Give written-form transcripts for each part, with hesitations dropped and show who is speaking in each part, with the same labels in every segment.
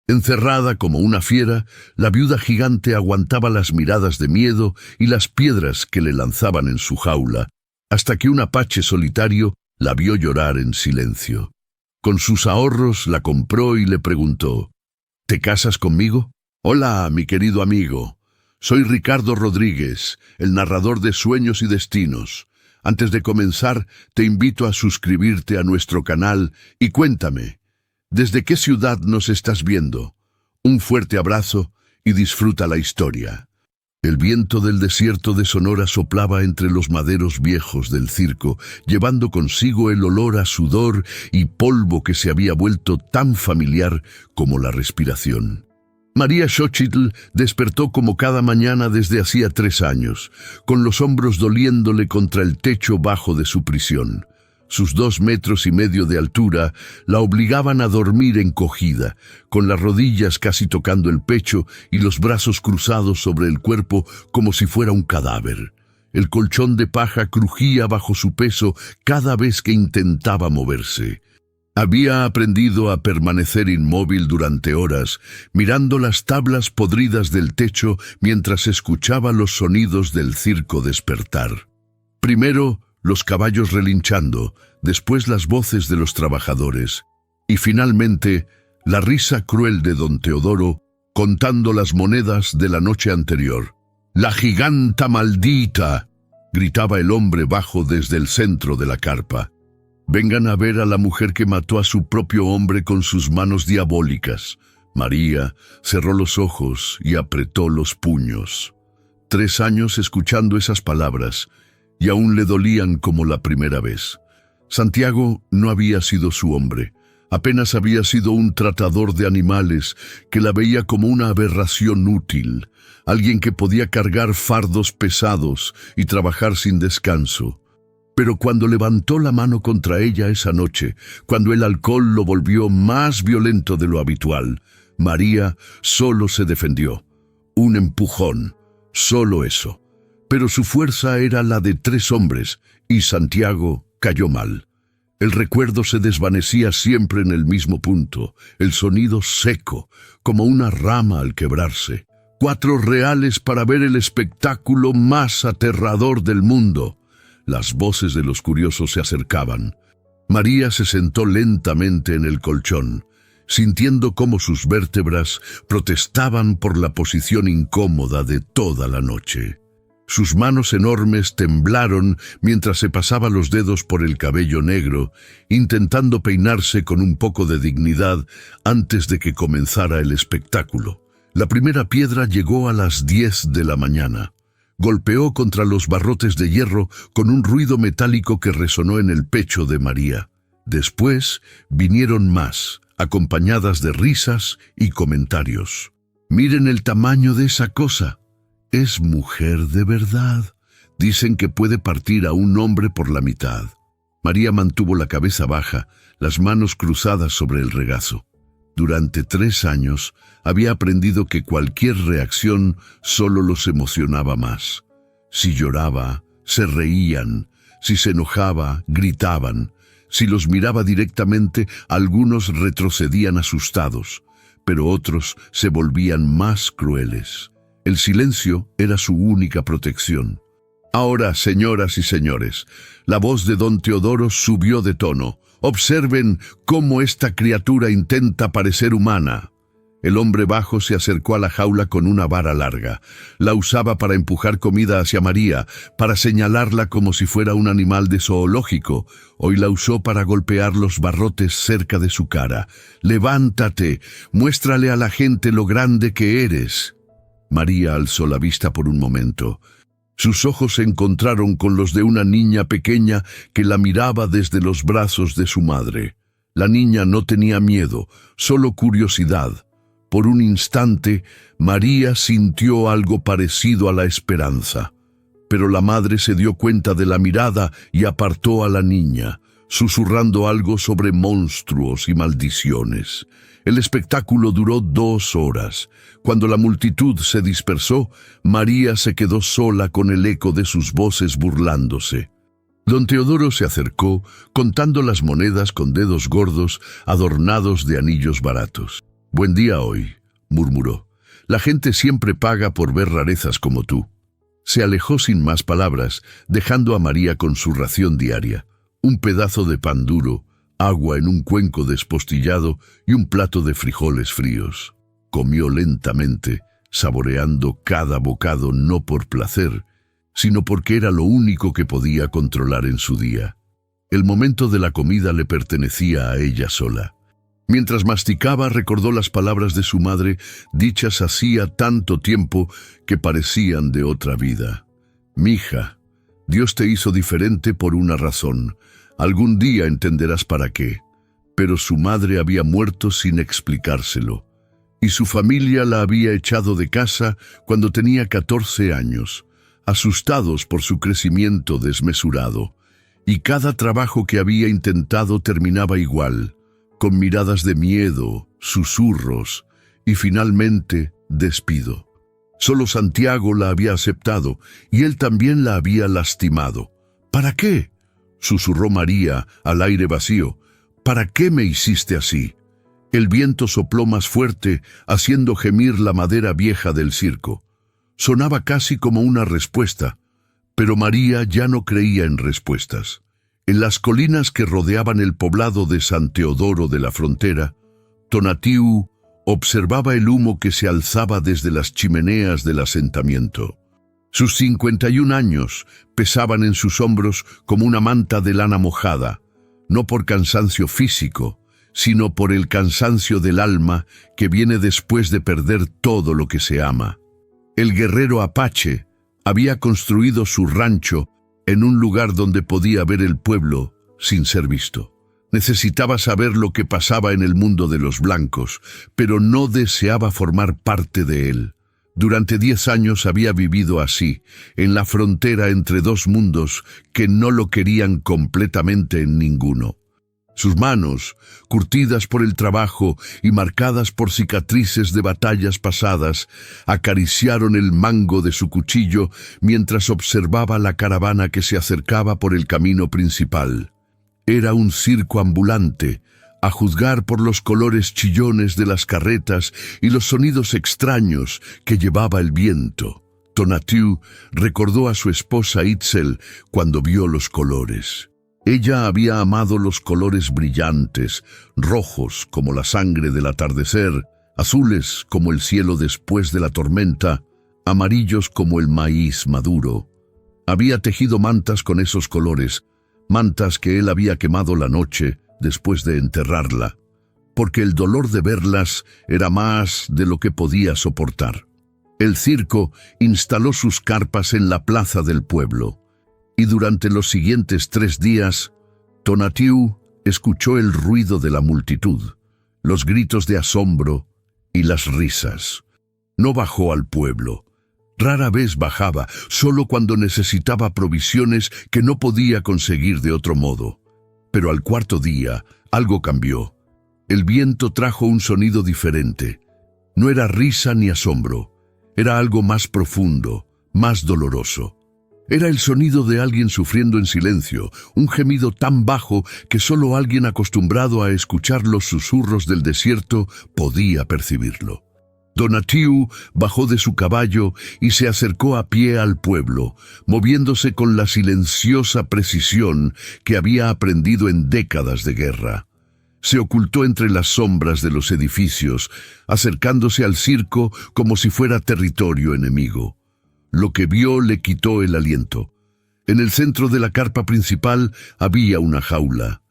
Speaker 1: Encerrada como una fiera, la viuda gigante aguantaba las miradas de miedo y las piedras que le lanzaban en su jaula, hasta que un apache solitario la vio llorar en silencio. Con sus ahorros la compró y le preguntó: ¿Te casas conmigo? Hola, mi querido amigo. Soy Ricardo Rodríguez, el narrador de Sueños y Destinos. Antes de comenzar, te invito a suscribirte a nuestro canal y cuéntame, ¿desde qué ciudad nos estás viendo? Un fuerte abrazo y disfruta la historia. El viento del desierto de Sonora soplaba entre los maderos viejos del circo, llevando consigo el olor a sudor y polvo que se había vuelto tan familiar como la respiración. María Xochitl despertó como cada mañana desde hacía 3 años, con los hombros doliéndole contra el techo bajo de su prisión. Sus 2,5 metros de altura la obligaban a dormir encogida, con las rodillas casi tocando el pecho y los brazos cruzados sobre el cuerpo como si fuera un cadáver. El colchón de paja crujía bajo su peso cada vez que intentaba moverse. Había aprendido a permanecer inmóvil durante horas, mirando las tablas podridas del techo mientras escuchaba los sonidos del circo despertar. Primero, los caballos relinchando, después las voces de los trabajadores, y finalmente, la risa cruel de don Teodoro contando las monedas de la noche anterior. «¡La giganta maldita!», gritaba el hombre bajo desde el centro de la carpa. «Vengan a ver a la mujer que mató a su propio hombre con sus manos diabólicas». María cerró los ojos y apretó los puños. 3 años escuchando esas palabras, y aún le dolían como la primera vez. Santiago no había sido su hombre, apenas había sido un tratador de animales que la veía como una aberración útil, alguien que podía cargar fardos pesados y trabajar sin descanso. Pero cuando levantó la mano contra ella esa noche, cuando el alcohol lo volvió más violento de lo habitual, María solo se defendió. Un empujón, solo eso. Pero su fuerza era la de 3 hombres, y Santiago cayó mal. El recuerdo se desvanecía siempre en el mismo punto, el sonido seco, como una rama al quebrarse. 4 reales para ver el espectáculo más aterrador del mundo. Las voces de los curiosos se acercaban. María se sentó lentamente en el colchón, sintiendo cómo sus vértebras protestaban por la posición incómoda de toda la noche. Sus manos enormes temblaron mientras se pasaba los dedos por el cabello negro, intentando peinarse con un poco de dignidad antes de que comenzara el espectáculo. La primera piedra llegó a las 10 de la mañana. Golpeó contra los barrotes de hierro con un ruido metálico que resonó en el pecho de María. Después vinieron más, acompañadas de risas y comentarios. «Miren el tamaño de esa cosa. Es mujer de verdad. Dicen que puede partir a un hombre por la mitad». María mantuvo la cabeza baja, las manos cruzadas sobre el regazo. Durante 3 años había aprendido que cualquier reacción solo los emocionaba más. Si lloraba, se reían. Si se enojaba, gritaban. Si los miraba directamente, algunos retrocedían asustados, pero otros se volvían más crueles. El silencio era su única protección. Ahora, señoras y señores, la voz de don Teodoro subió de tono. «Observen cómo esta criatura intenta parecer humana». El hombre bajo se acercó a la jaula con una vara larga. La usaba para empujar comida hacia María, para señalarla como si fuera un animal de zoológico. Hoy la usó para golpear los barrotes cerca de su cara. «Levántate, muéstrale a la gente lo grande que eres». María alzó la vista por un momento. Sus ojos se encontraron con los de una niña pequeña que la miraba desde los brazos de su madre. La niña no tenía miedo, solo curiosidad. Por un instante, María sintió algo parecido a la esperanza. Pero la madre se dio cuenta de la mirada y apartó a la niña, susurrando algo sobre monstruos y maldiciones. El espectáculo duró 2 horas. Cuando la multitud se dispersó, María se quedó sola con el eco de sus voces burlándose. Don Teodoro se acercó, contando las monedas con dedos gordos adornados de anillos baratos. Buen día hoy, murmuró. La gente siempre paga por ver rarezas como tú. Se alejó sin más palabras, dejando a María con su ración diaria. Un pedazo de pan duro, agua en un cuenco despostillado y un plato de frijoles fríos. Comió lentamente, saboreando cada bocado no por placer, sino porque era lo único que podía controlar en su día. El momento de la comida le pertenecía a ella sola. Mientras masticaba, recordó las palabras de su madre, dichas hacía tanto tiempo que parecían de otra vida. «Mija, Dios te hizo diferente por una razón. Algún día entenderás para qué». Pero su madre había muerto sin explicárselo, y su familia la había echado de casa cuando tenía 14 años, asustados por su crecimiento desmesurado, y cada trabajo que había intentado terminaba igual, con miradas de miedo, susurros y finalmente despido. Solo Santiago la había aceptado y él también la había lastimado. «¿Para qué?», susurró María al aire vacío. «¿Para qué me hiciste así?». El viento sopló más fuerte, haciendo gemir la madera vieja del circo. Sonaba casi como una respuesta, pero María ya no creía en respuestas. En las colinas que rodeaban el poblado de San Teodoro de la Frontera, Tonatiuh observaba el humo que se alzaba desde las chimeneas del asentamiento. Sus 51 años pesaban en sus hombros como una manta de lana mojada, no por cansancio físico, sino por el cansancio del alma que viene después de perder todo lo que se ama. El guerrero apache había construido su rancho en un lugar donde podía ver el pueblo sin ser visto. Necesitaba saber lo que pasaba en el mundo de los blancos, pero no deseaba formar parte de él. Durante 10 años había vivido así, en la frontera entre dos mundos que no lo querían completamente en ninguno. Sus manos, curtidas por el trabajo y marcadas por cicatrices de batallas pasadas, acariciaron el mango de su cuchillo mientras observaba la caravana que se acercaba por el camino principal. Era un circo ambulante, a juzgar por los colores chillones de las carretas y los sonidos extraños que llevaba el viento. Tonatiuh recordó a su esposa Itzel cuando vio los colores. Ella había amado los colores brillantes, rojos como la sangre del atardecer, azules como el cielo después de la tormenta, amarillos como el maíz maduro. Había tejido mantas con esos colores, mantas que él había quemado la noche después de enterrarla, porque el dolor de verlas era más de lo que podía soportar. El circo instaló sus carpas en la plaza del pueblo, y durante los siguientes 3 días, Tonatiuh escuchó el ruido de la multitud, los gritos de asombro y las risas. No bajó al pueblo. Rara vez bajaba, solo cuando necesitaba provisiones que no podía conseguir de otro modo. Pero al 4.º día, algo cambió. El viento trajo un sonido diferente. No era risa ni asombro. Era algo más profundo, más doloroso. Era el sonido de alguien sufriendo en silencio, un gemido tan bajo que solo alguien acostumbrado a escuchar los susurros del desierto podía percibirlo. Tonatiuh bajó de su caballo y se acercó a pie al pueblo, moviéndose con la silenciosa precisión que había aprendido en décadas de guerra. Se ocultó entre las sombras de los edificios, acercándose al circo como si fuera territorio enemigo. Lo que vio le quitó el aliento. En el centro de la carpa principal había una jaula,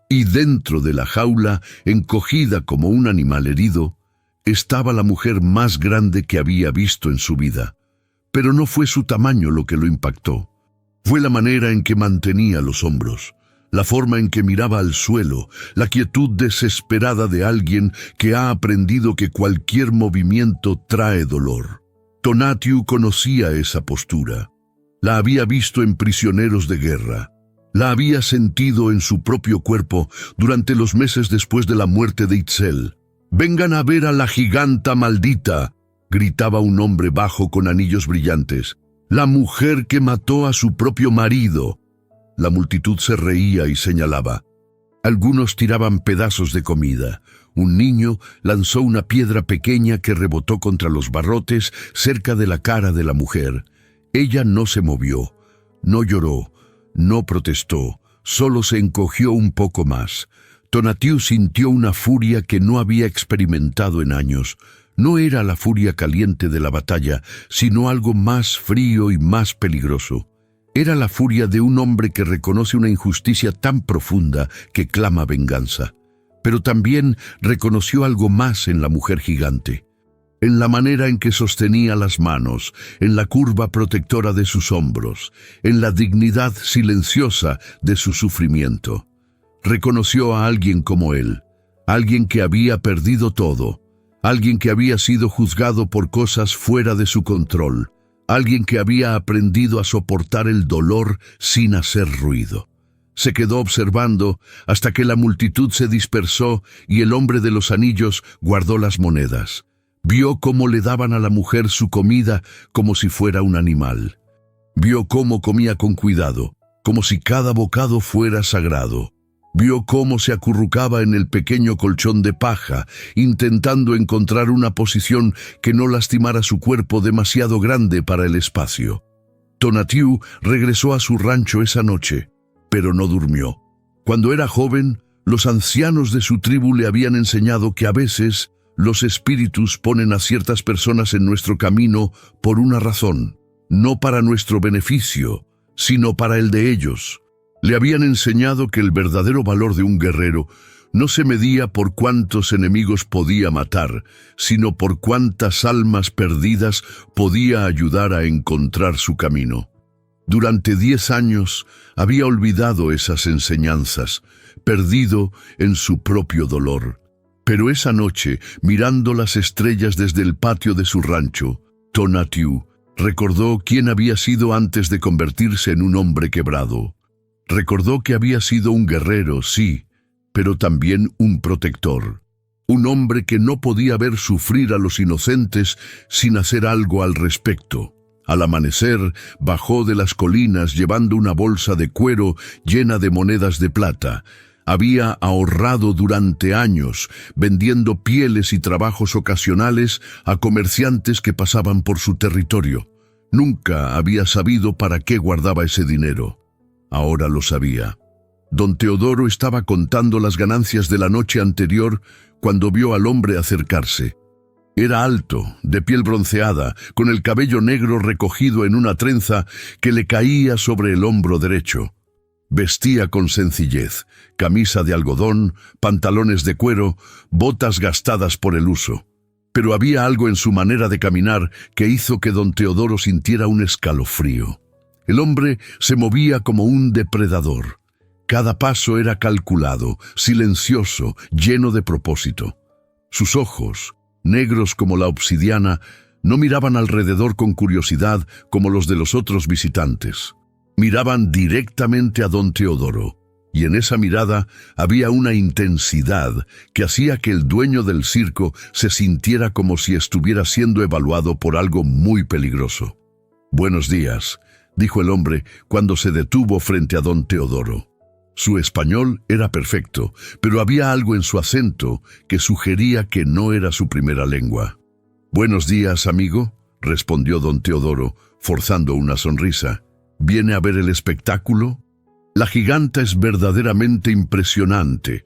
Speaker 1: y dentro de la jaula, encogida como un animal herido, estaba la mujer más grande que había visto en su vida. Pero no fue su tamaño lo que lo impactó. Fue la manera en que mantenía los hombros, la forma en que miraba al suelo, la quietud desesperada de alguien que ha aprendido que cualquier movimiento trae dolor. Tonatiuh conocía esa postura. La había visto en prisioneros de guerra. La había sentido en su propio cuerpo durante los meses después de la muerte de Itzel. «¡Vengan a ver a la giganta maldita!», gritaba un hombre bajo con anillos brillantes. «¡La mujer que mató a su propio marido!». La multitud se reía y señalaba. Algunos tiraban pedazos de comida. Un niño lanzó una piedra pequeña que rebotó contra los barrotes cerca de la cara de la mujer. Ella no se movió, no lloró, no protestó, solo se encogió un poco más. Tonatiuh sintió una furia que no había experimentado en años. No era la furia caliente de la batalla, sino algo más frío y más peligroso. Era la furia de un hombre que reconoce una injusticia tan profunda que clama venganza. Pero también reconoció algo más en la mujer gigante. En la manera en que sostenía las manos, en la curva protectora de sus hombros, en la dignidad silenciosa de su sufrimiento. Reconoció a alguien como él, alguien que había perdido todo, alguien que había sido juzgado por cosas fuera de su control, alguien que había aprendido a soportar el dolor sin hacer ruido. Se quedó observando hasta que la multitud se dispersó y el hombre de los anillos guardó las monedas. Vio cómo le daban a la mujer su comida como si fuera un animal. Vio cómo comía con cuidado, como si cada bocado fuera sagrado. Vio cómo se acurrucaba en el pequeño colchón de paja, intentando encontrar una posición que no lastimara su cuerpo demasiado grande para el espacio. Tonatiuh regresó a su rancho esa noche, pero no durmió. Cuando era joven, los ancianos de su tribu le habían enseñado que a veces los espíritus ponen a ciertas personas en nuestro camino por una razón, no para nuestro beneficio, sino para el de ellos. Le habían enseñado que el verdadero valor de un guerrero no se medía por cuántos enemigos podía matar, sino por cuántas almas perdidas podía ayudar a encontrar su camino. Durante 10 años había olvidado esas enseñanzas, perdido en su propio dolor. Pero esa noche, mirando las estrellas desde el patio de su rancho, Tonatiuh recordó quién había sido antes de convertirse en un hombre quebrado. Recordó que había sido un guerrero, sí, pero también un protector. Un hombre que no podía ver sufrir a los inocentes sin hacer algo al respecto. Al amanecer, bajó de las colinas llevando una bolsa de cuero llena de monedas de plata. Había ahorrado durante años, vendiendo pieles y trabajos ocasionales a comerciantes que pasaban por su territorio. Nunca había sabido para qué guardaba ese dinero. Ahora lo sabía. Don Teodoro estaba contando las ganancias de la noche anterior cuando vio al hombre acercarse. Era alto, de piel bronceada, con el cabello negro recogido en una trenza que le caía sobre el hombro derecho. Vestía con sencillez, camisa de algodón, pantalones de cuero, botas gastadas por el uso. Pero había algo en su manera de caminar que hizo que don Teodoro sintiera un escalofrío. El hombre se movía como un depredador. Cada paso era calculado, silencioso, lleno de propósito. Sus ojos, negros como la obsidiana, no miraban alrededor con curiosidad como los de los otros visitantes. Miraban directamente a don Teodoro, y en esa mirada había una intensidad que hacía que el dueño del circo se sintiera como si estuviera siendo evaluado por algo muy peligroso. «Buenos días», dijo el hombre cuando se detuvo frente a don Teodoro. Su español era perfecto, pero había algo en su acento que sugería que no era su primera lengua. «Buenos días, amigo», respondió don Teodoro, forzando una sonrisa. «¿Viene a ver el espectáculo? La giganta es verdaderamente impresionante.